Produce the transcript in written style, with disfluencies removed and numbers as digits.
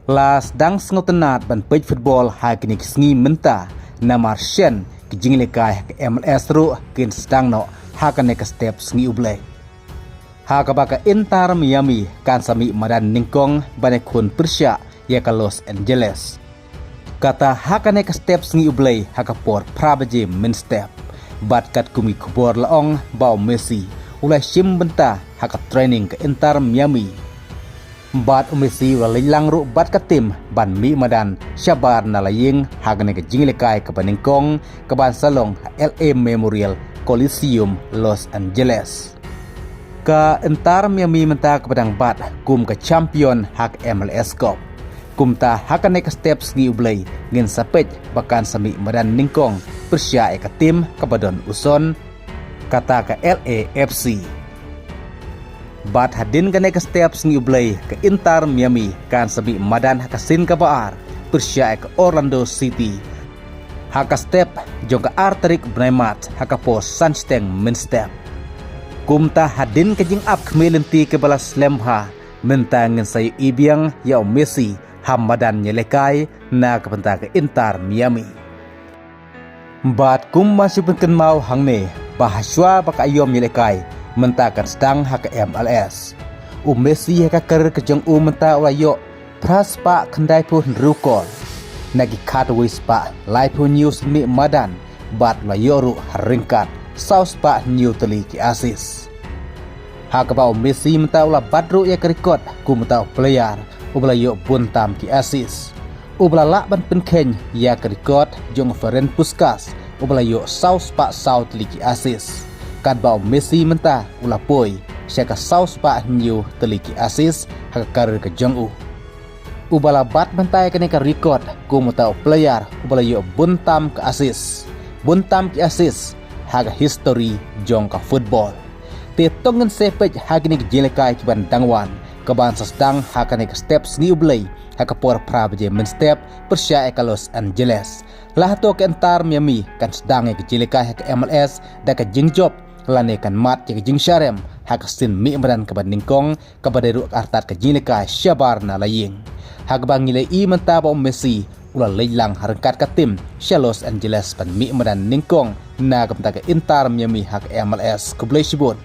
Las dang sngotenat ban pej football hakini sngi menta na Martian ke jinglikai ke MLS ru kin sedang no hakane ke step sngi ublay. Hakabaka Inter Miami kan sami madan ningkong bane kun Persia ya ke Los Angeles. Kata hakane ke step sngi ublay hakapor prabaje min step. Bat kat kumi kubor laong bau Messi ulai sim benta haka training ke Inter Miami. Bat Messi ulai lang ru bat ka tim ban mi madan syabar na laying hakane ke jinglikai ke baningkong ke ban salong LA Memorial Coliseum Los Angeles. Ka Inter Miami menta ke padang bat kum ke champion hak MLS Cup. Kum ta hakane ke step sngi ublay ngin sapej bakan sami madan ningkong Persia ke tim ke badon uson kata ke LAFC. Bat hadin kane ke step sngi ublay ke Inter Miami kan sami madan hakasin ke baar Persia ke Orlando City. Haka step jong ke Arterik Bnaimat haka po Sansteng min step. Kumta hadin ke jing up kmelenti ke balas lemha menta ngin sayu ibiang yau Messi hamadan nyelekai na ke penta ke Inter Miami. Bat kum masih penken mau hangne bahaswa baka ayom nyelekai mentakan sedang hak MLS. Messi haka karir ke jong menta wayo pras pa kendai pun rukol. Nagi katwis pa lai pun news mi madan bat layoru haringkat saus pa new teli ki asis. Haka bau Messi menta ula badru ya kerikot ku menta player ublayo buntam ki asis. Ubla lakban penkeny ya kerikot jong Ferenc Puskas ublayo saus pa saut liki asis. Kad bau Messi menta ula poi syaka saus pa new teliki asis haka karir ke jong ubala bat mentai kene ka record ku mutau player ublayo buntam ke asis. Buntam ki asis haka history jong ka football. Te tongen sepej hagini ke jelekai ki ban dangwan keban sasdang hakane ke step sni ublay haka por prabaje min step Persia ke Los Angeles. Lah to ke Inter Miami kan sedang ke jelekai haka MLS da ke jingjob lane kan mat ke jing syarem haka sin mi madan ke ban ningkong ke baderu artat ke jelekai syabar na laying. Haka bang ngilai i menta ba Messi ula leilang harangkat ke tim Los Angeles ban mi madan ningkong na ke penta ke Inter Miami haka MLS ke blay sibut.